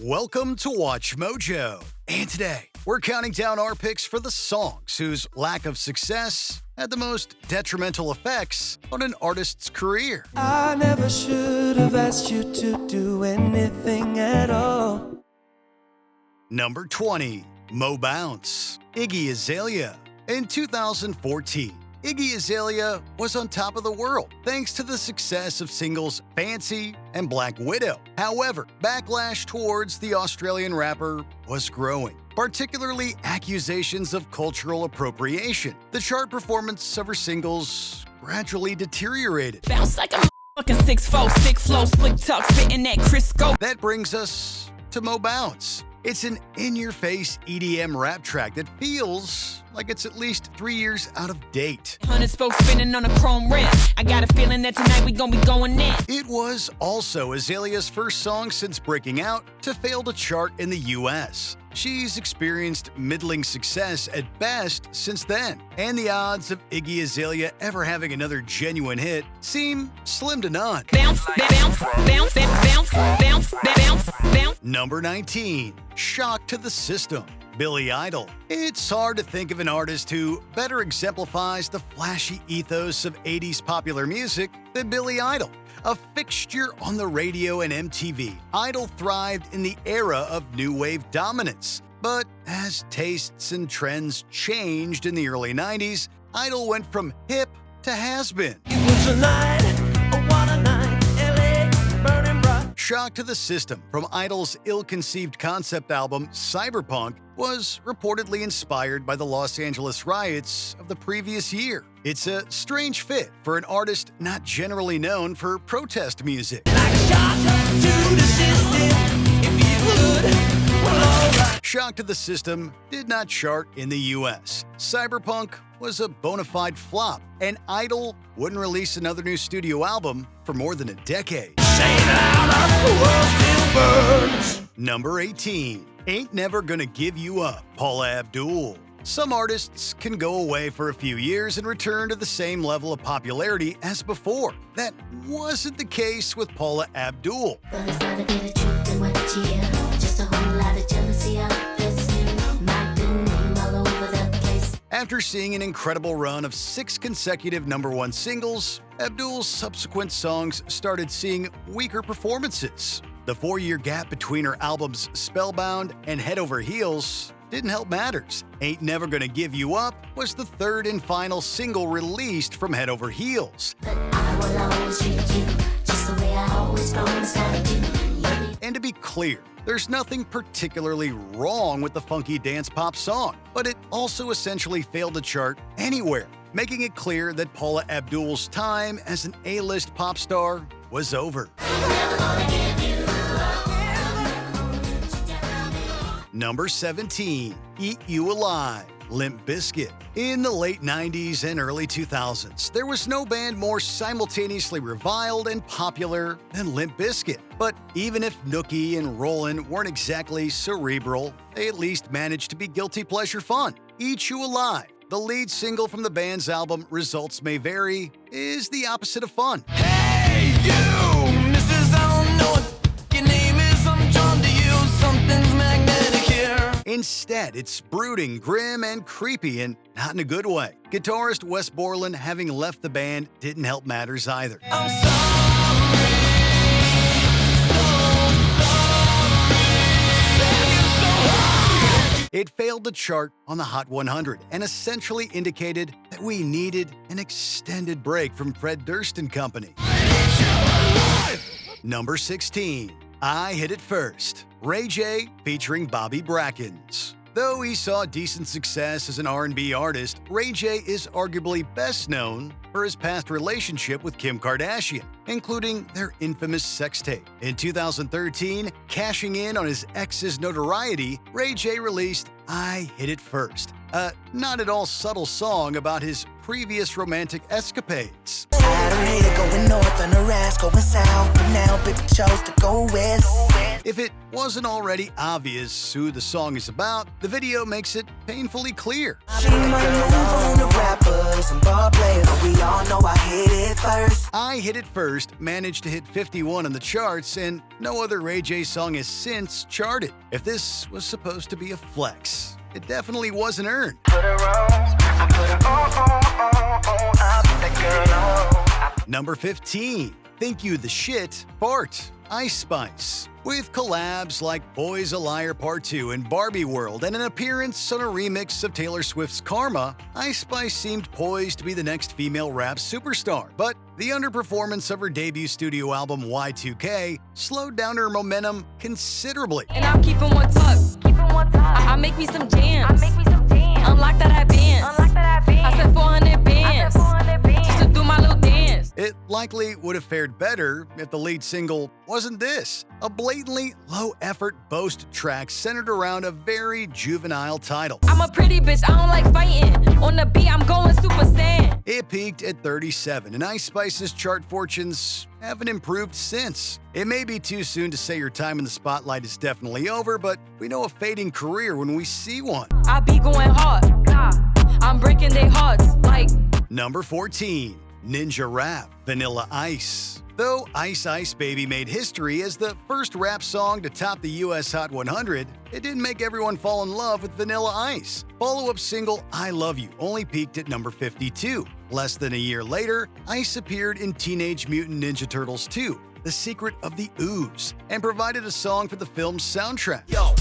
Welcome to Watch Mojo. And today, we're counting down our picks for the songs whose lack of success had the most detrimental effects on an artist's career. I never should have asked you to do anything at all. Number 20, Mo Bounce, Iggy Azalea. In 2014, Iggy Azalea was on top of the world thanks to the success of singles Fancy and Black Widow. However, backlash towards the Australian rapper was growing, particularly accusations of cultural appropriation. The chart performance of her singles gradually deteriorated. Bounce like a fucking 6'4", sick flow, slick talk, spitting that Crisco. That brings us to Mo Bounce. It's an in-your-face EDM rap track that feels like it's at least 3 years out of date. 100 spokes spinning on a chrome rim. I got a feeling that tonight we gonna be going in. It was also Azalea's first song since breaking out to fail to chart in the US. She's experienced middling success at best since then, and the odds of Iggy Azalea ever having another genuine hit seem slim to none. Bounce, bounce, bounce, bounce, bounce, bounce, bounce. Number 19, Shock to the System, Billy Idol. It's hard to think of an artist who better exemplifies the flashy ethos of 80s popular music than Billy Idol. A fixture on the radio and MTV, Idol thrived in the era of new wave dominance. But as tastes and trends changed in the early 90s, Idol went from hip to has-been. It was a night, what a night, LA, burning bright. Shock to the System from Idol's ill-conceived concept album Cyberpunk was reportedly inspired by the Los Angeles riots of the previous year. It's a strange fit for an artist not generally known for protest music. Like a shock to the system, if you would, well, alright. Shock to the System did not chart in the US. Cyberpunk was a bona fide flop, and Idol wouldn't release another new studio album for more than a decade. Say it out, the world still burns. Number 18, Ain't Never Gonna Give You Up, Paula Abdul. Some artists can go away for a few years and return to the same level of popularity as before. That wasn't the case with Paula Abdul. Well, it's not a bit of truth in what you hear. Just a whole lot of jealousy out there. My good name all over the place. After seeing an incredible run of 6 consecutive #1 singles, Abdul's subsequent songs started seeing weaker performances. The 4-year gap between her albums Spellbound and Head Over Heels didn't help matters. Ain't Never Gonna Give You Up was the third and final single released from Head Over Heels. But I will always treat you just the way I always promised I do. And to be clear, there's nothing particularly wrong with the funky dance pop song, but it also essentially failed to chart anywhere, making it clear that Paula Abdul's time as an A-list pop star was over. Number 17, Eat You Alive, Limp Bizkit. In the late 90s and early 2000s, there was no band more simultaneously reviled and popular than Limp Bizkit. But even if Nookie and Rollin' weren't exactly cerebral, they at least managed to be guilty pleasure fun. Eat You Alive, the lead single from the band's album Results May Vary, is the opposite of fun. Hey, you, Mrs. I don't know what your name is. I'm drawn to you. Something's magnetic here. Instead, it's brooding, grim, and creepy, and not in a good way. Guitarist Wes Borland having left the band didn't help matters either. I'm sorry, so sorry. It failed to chart on the Hot 100 and essentially indicated that we needed an extended break from Fred Durst and company. Number 16, I Hit It First, Ray J featuring Bobby Brackens. Though he saw decent success as an R&B artist, Ray J is arguably best known for his past relationship with Kim Kardashian, including their infamous sex tape. In 2013, cashing in on his ex's notoriety, Ray J released I Hit It First, a not at all subtle song about his previous romantic escapades. I had a hater going north and a ass going south, but now baby chose to go west. If it wasn't already obvious who the song is about, the video makes it painfully clear. She might move on to rappers and ball players, but we all know I hit it first. I Hit It First managed to hit 51 on the charts, and no other Ray J song has since charted. If this was supposed to be a flex, it definitely wasn't earned. Put her on, I put her on, I put that girl on. Number 15, Think You the Shit, Fart, Ice Spice. With collabs like Boy's a Liar Part 2 and Barbie World and an appearance on a remix of Taylor Swift's Karma, Ice Spice seemed poised to be the next female rap superstar. But the underperformance of her debut studio album Y2K slowed down her momentum considerably. And I'm keeping one tuck. I make me some jams. Unlock that I bands. I said 400 bands. Just to do my little dance. It likely would have fared better if the lead single wasn't this, a blatantly low-effort boast track centered around a very juvenile title. I'm a pretty bitch, I don't like fighting. On the beat, I'm going Super Saiyan. It peaked at 37, and Ice Spice's chart fortunes haven't improved since. It may be too soon to say your time in the spotlight is definitely over, but we know a fading career when we see one. I be going hard. I'm breaking their hearts like. Number 14, Ninja Rap, Vanilla Ice. Though Ice Ice Baby made history as the first rap song to top the US Hot 100, it didn't make everyone fall in love with Vanilla Ice. Follow-up single I Love You only peaked at number 52. Less than a year later, Ice appeared in Teenage Mutant Ninja Turtles 2, The Secret of the Ooze, and provided a song for the film's soundtrack. Yo,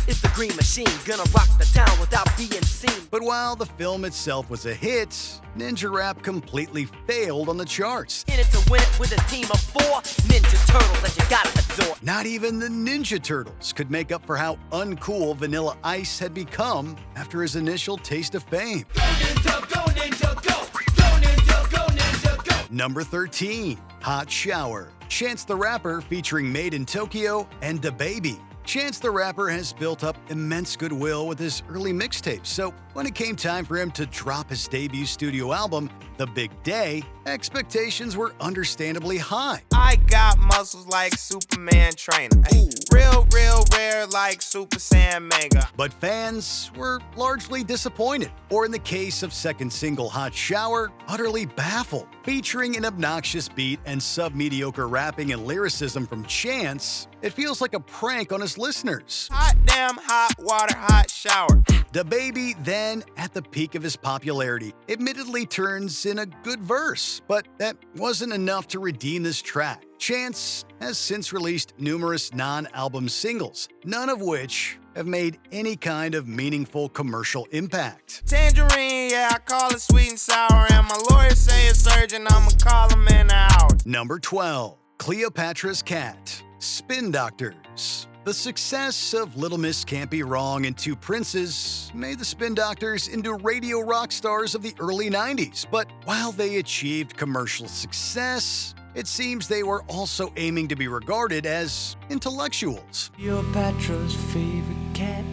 it's the Green Machine, gonna rock the town without being seen. But while the film itself was a hit, Ninja Rap completely failed on the charts. In it to win it with a team of 4 Ninja Turtles that you gotta adore. Not even the Ninja Turtles could make up for how uncool Vanilla Ice had become after his initial taste of fame. Go Ninja, go Ninja, go! Go Ninja, go Ninja, go! Number 13, Hot Shower, Chance the Rapper featuring Made in Tokyo and DaBaby. Chance the Rapper has built up immense goodwill with his early mixtapes, so when it came time for him to drop his debut studio album, The Big Day, expectations were understandably high. I got muscles like Superman trainer. Ay, real rare like Super Saiyan manga. But fans were largely disappointed, or in the case of second single Hot Shower, utterly baffled. Featuring an obnoxious beat and sub-mediocre rapping and lyricism from Chance, it feels like a prank on his listeners. Hot damn, hot water, hot shower. DaBaby, then at the peak of his popularity, admittedly turns in a good verse, but that wasn't enough to redeem this track. Chance has since released numerous non-album singles, none of which have made any kind of meaningful commercial impact. Tangerine, yeah, I call it sweet and sour. And my lawyer say it's urgent, I'ma call him in an hour. Number 12, Cleopatra's Cat, Spin Doctors. The success of Little Miss Can't Be Wrong and Two Princes made the Spin Doctors into radio rock stars of the early 90s, but while they achieved commercial success, it seems they were also aiming to be regarded as intellectuals. Cleopatra's favorite cat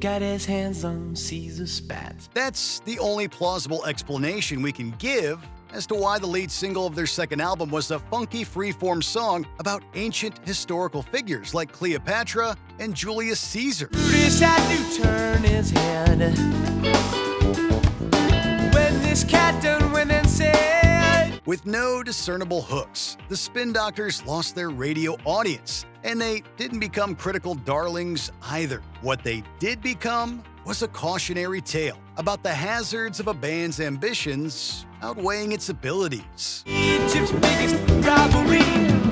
got his hands on Caesar's spats. That's the only plausible explanation we can give as to why the lead single of their second album was a funky freeform song about ancient historical figures like Cleopatra and Julius Caesar. Brutus had to turn his head when this cat done went and said. With no discernible hooks, the Spin Doctors lost their radio audience, and they didn't become critical darlings either. What they did become was a cautionary tale about the hazards of a band's ambitions outweighing its abilities. Egypt's biggest rivalry,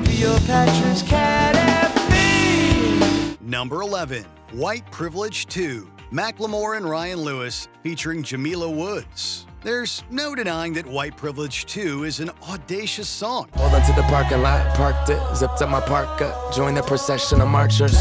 Cleopatra's cat and me. Number 11, White Privilege 2, Macklemore and Ryan Lewis featuring Jamila Woods. There's no denying that White Privilege 2 is an audacious song. Pulled into the parking lot, parked it, zipped up my parka, joined the procession of marchers.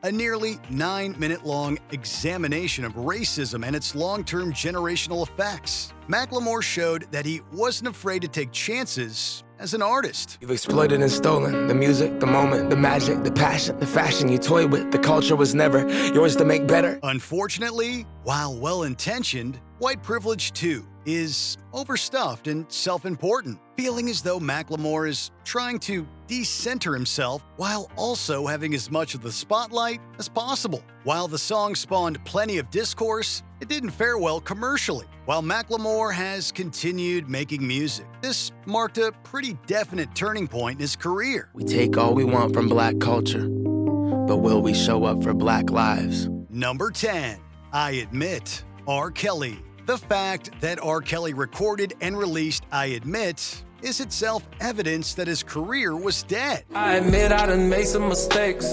A nearly 9-minute-long examination of racism and its long-term generational effects. Macklemore showed that he wasn't afraid to take chances as an artist. You've exploited and stolen the music, the moment, the magic, the passion, the fashion you toy with. The culture was never yours to make better. Unfortunately, while well-intentioned, White privilege, too, is overstuffed and self-important, feeling as though Macklemore is trying to decenter himself while also having as much of the spotlight as possible. While the song spawned plenty of discourse, it didn't fare well commercially. While Macklemore has continued making music, this marked a pretty definite turning point in his career. We take all we want from black culture, but will we show up for black lives? Number 10. I Admit, R. Kelly. The fact that R. Kelly recorded and released I Admit is itself evidence that his career was dead. I admit I done made some mistakes,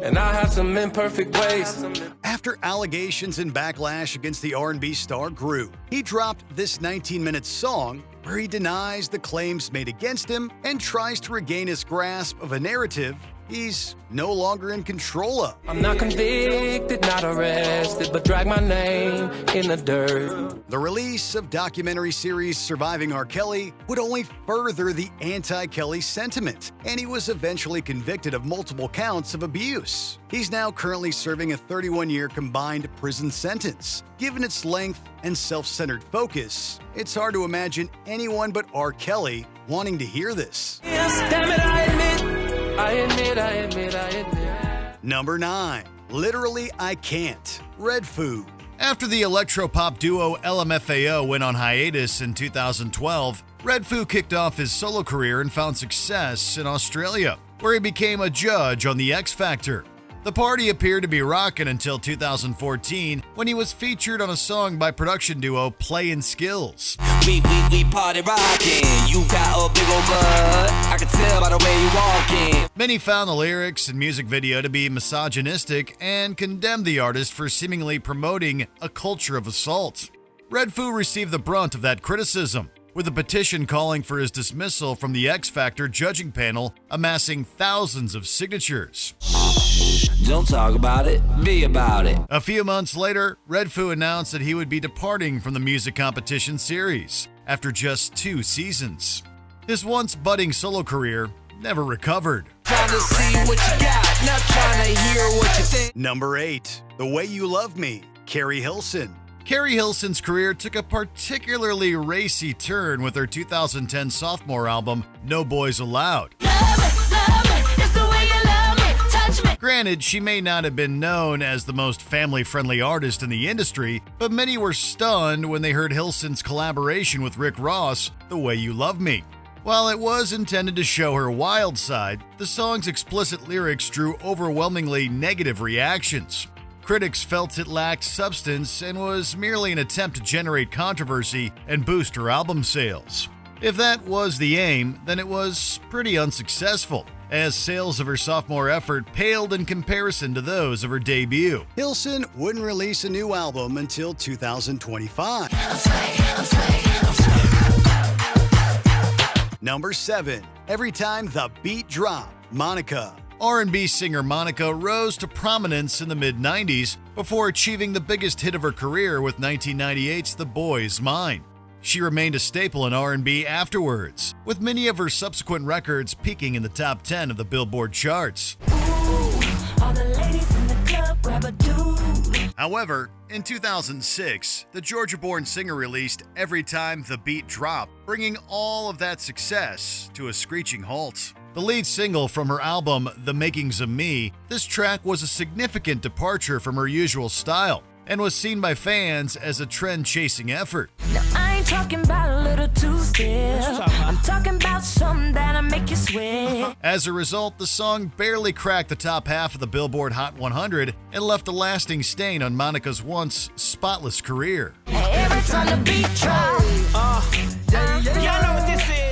and I have some imperfect ways. After allegations and backlash against the R&B star grew, he dropped this 19-minute song where he denies the claims made against him and tries to regain his grasp of a narrative he's no longer in control of. I'm not convicted, not arrested, but drag my name in the dirt. The release of documentary series Surviving R. Kelly would only further the anti-Kelly sentiment, and he was eventually convicted of multiple counts of abuse. He's now currently serving a 31-year combined prison sentence. Given its length and self-centered focus, it's hard to imagine anyone but R. Kelly wanting to hear this. Yes, damn it, I admit. I admit. Number 9. Literally I Can't, Redfoo. After the electropop duo LMFAO went on hiatus in 2012, Redfoo kicked off his solo career and found success in Australia, where he became a judge on The X Factor. The party appeared to be rocking until 2014, when he was featured on a song by production duo Play and Skills. We party rockin'. You got a big ol' butt. I can tell by the way you walkin'. Many found the lyrics and music video to be misogynistic and condemned the artist for seemingly promoting a culture of assault. Redfoo received the brunt of that criticism, with a petition calling for his dismissal from the X Factor judging panel amassing thousands of signatures. Don't talk about it, be about it. A few months later, Redfoo announced that he would be departing from the music competition series after just 2 seasons. His once budding solo career never recovered. Trying to see what you got, not trying to hear what you think. Number 8. The Way You Love Me, Keri Hilson. Keri Hilson's career took a particularly racy turn with her 2010 sophomore album, No Boys Allowed. Granted, she may not have been known as the most family-friendly artist in the industry, but many were stunned when they heard Hilson's collaboration with Rick Ross, The Way You Love Me. While it was intended to show her wild side, the song's explicit lyrics drew overwhelmingly negative reactions. Critics felt it lacked substance and was merely an attempt to generate controversy and boost her album sales. If that was the aim, then it was pretty unsuccessful, as sales of her sophomore effort paled in comparison to those of her debut. Hilson wouldn't release a new album until 2025. Number 7. Every Time the Beat Drop, Monica. R&B singer Monica rose to prominence in the mid-90s before achieving the biggest hit of her career with 1998's The Boy's Mine. She remained a staple in R&B afterwards, with many of her subsequent records peaking in the top 10 of the Billboard charts. However, in 2006, the Georgia-born singer released Every Time the Beat Drop, bringing all of that success to a screeching halt. The lead single from her album, The Makings of Me, this track was a significant departure from her usual style and was seen by fans as a trend-chasing effort. Now I ain't talking about a little too still. I'm talking about something that'll make you sweat. As a result, the song barely cracked the top half of the Billboard Hot 100 and left a lasting stain on Monica's once spotless career. Every time the beat drop. Y'all know what this is.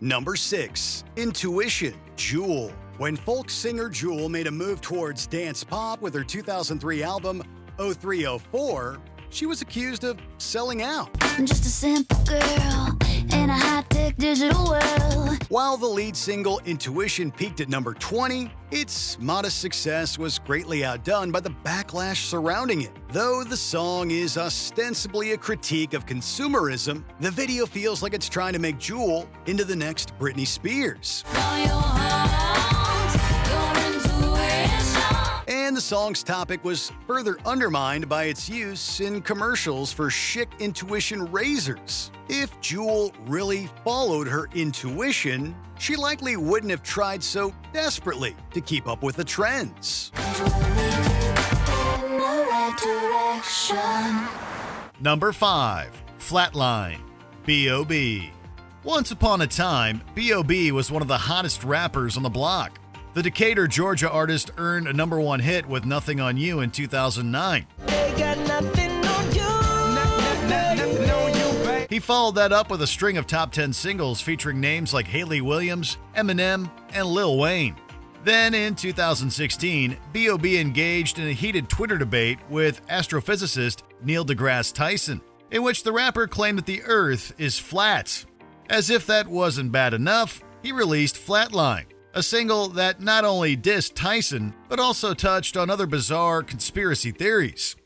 Number 6. Intuition, Jewel. When folk singer Jewel made a move towards dance pop with her 2003 album 0304, she was accused of selling out. I'm just a simple girl in a high-tech digital world. While the lead single Intuition peaked at number 20, its modest success was greatly outdone by the backlash surrounding it. Though the song is ostensibly a critique of consumerism, the video feels like it's trying to make Jewel into the next Britney Spears. And then the song's topic was further undermined by its use in commercials for Schick Intuition razors. If Jewel really followed her intuition, she likely wouldn't have tried so desperately to keep up with the trends. Number 5. Flatline, B.o.B. Once upon a time, B.o.B. was one of the hottest rappers on the block. The Decatur, Georgia artist earned a #1 hit with Nothing on You in 2009. He followed that up with a string of top 10 singles featuring names like Hayley Williams, Eminem, and Lil Wayne. Then in 2016, B.o.B. engaged in a heated Twitter debate with astrophysicist Neil deGrasse Tyson, in which the rapper claimed that the Earth is flat. As if that wasn't bad enough, he released Flatline, a single that not only dissed Tyson, but also touched on other bizarre conspiracy theories.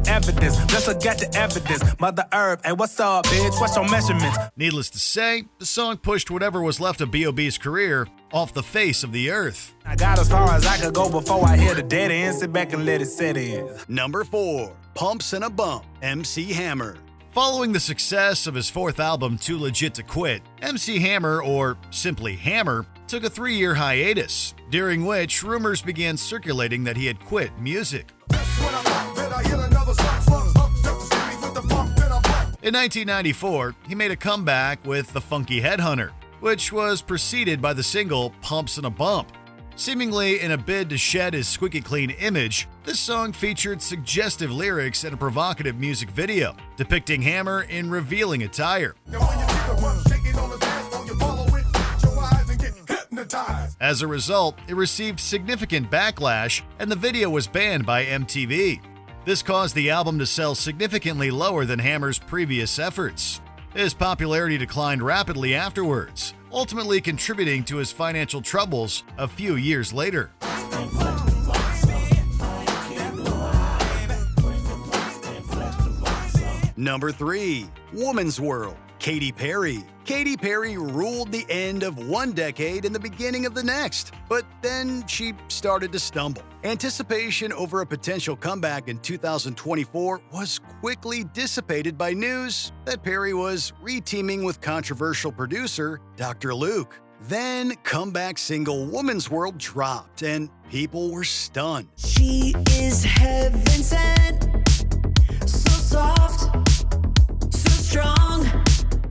Evidence, let's look at the evidence. Mother Herb, hey, what's up, bitch? What's your measurements? Needless to say, the song pushed whatever was left of B.o.B.'s career off the face of the earth. I got as far as I could go before I hear the dead end. Sit back and let it set in. Number 4. Pumps and a Bump, MC Hammer. Following the success of his 4th album, Too Legit to Quit, MC Hammer, or simply Hammer, took a 3-year hiatus, during which rumors began circulating that he had quit music. In 1994, he made a comeback with The Funky Headhunter, which was preceded by the single Pumps and a Bump. Seemingly in a bid to shed his squeaky clean image, this song featured suggestive lyrics and a provocative music video, depicting Hammer in revealing attire. As a result, it received significant backlash, and the video was banned by MTV. This caused the album to sell significantly lower than Hammer's previous efforts. His popularity declined rapidly afterwards, ultimately contributing to his financial troubles a few years later. Number 3. Woman's World, Katy Perry. Katy Perry ruled the end of one decade and the beginning of the next, but then she started to stumble. Anticipation over a potential comeback in 2024 was quickly dissipated by news that Perry was re-teaming with controversial producer Dr. Luke. Then comeback single Woman's World dropped and people were stunned. She is heaven sent, so soft, so strong.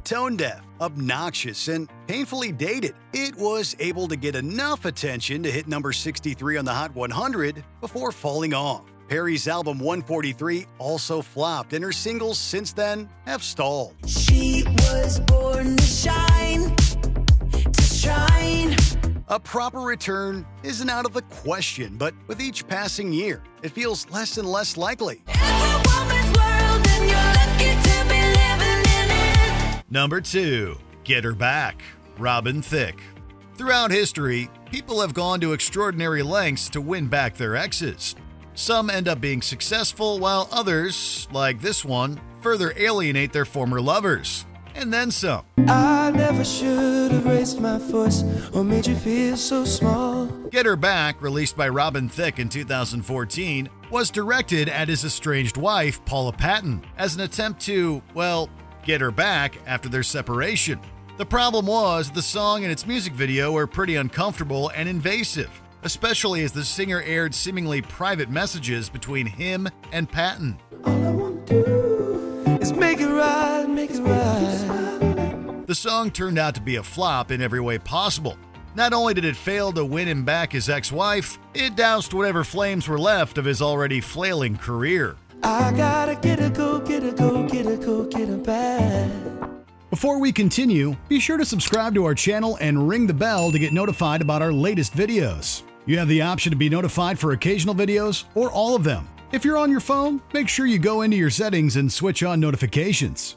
Tone deaf, obnoxious, and painfully dated, it was able to get enough attention to hit number 63 on the Hot 100 before falling off. Perry's album 143 also flopped, and her singles since then have stalled. She was born to shine, to shine. A proper return isn't out of the question, but with each passing year, it feels less and less likely. It's a woman's world, and you're lucky to be living in it. Number 2. Get Her Back, Robin Thicke. Throughout history, people have gone to extraordinary lengths to win back their exes. Some end up being successful, while others, like this one, further alienate their former lovers. And then some. I never should have raised my voice or made you feel so small. Get Her Back, released by Robin Thicke in 2014, was directed at his estranged wife, Paula Abdul, as an attempt to, well, get her back after their separation. The problem was the song and its music video were pretty uncomfortable and invasive, especially as the singer aired seemingly private messages between him and Patton. All I want to do is make it right, make it right. The song turned out to be a flop in every way possible. Not only did it fail to win him back his ex-wife, it doused whatever flames were left of his already flailing career. I gotta get her, go, get her, go, get her, go, get her back. Before we continue, be sure to subscribe to our channel and ring the bell to get notified about our latest videos. You have the option to be notified for occasional videos or all of them. If you're on your phone, make sure you go into your settings and switch on notifications.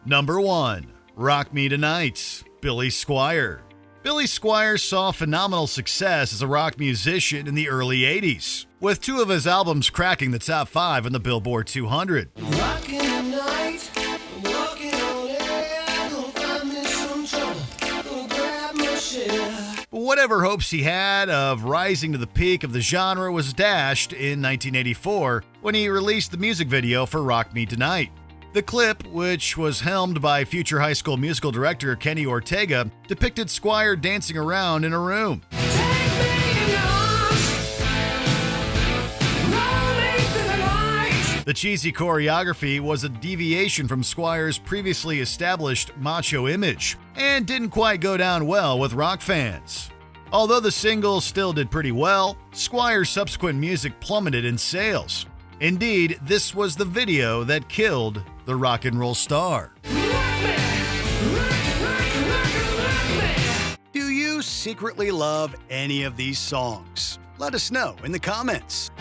Number 1. Rock Me Tonight, Billy Squier. Billy Squier saw phenomenal success as a rock musician in the early 80s, with 2 of his albums cracking the top 5 on the Billboard 200. Rockin' tonight, I'm walking on air, gonna find me some trouble, gonna grab my share. But whatever hopes he had of rising to the peak of the genre was dashed in 1984 when he released the music video for Rock Me Tonight. The clip, which was helmed by future High School Musical director Kenny Ortega, depicted Squier dancing around in a room. The cheesy choreography was a deviation from Squier's previously established macho image and didn't quite go down well with rock fans. Although the single still did pretty well, Squier's subsequent music plummeted in sales. Indeed, this was the video that killed the rock and roll star. Do you secretly love any of these songs? Let us know in the comments.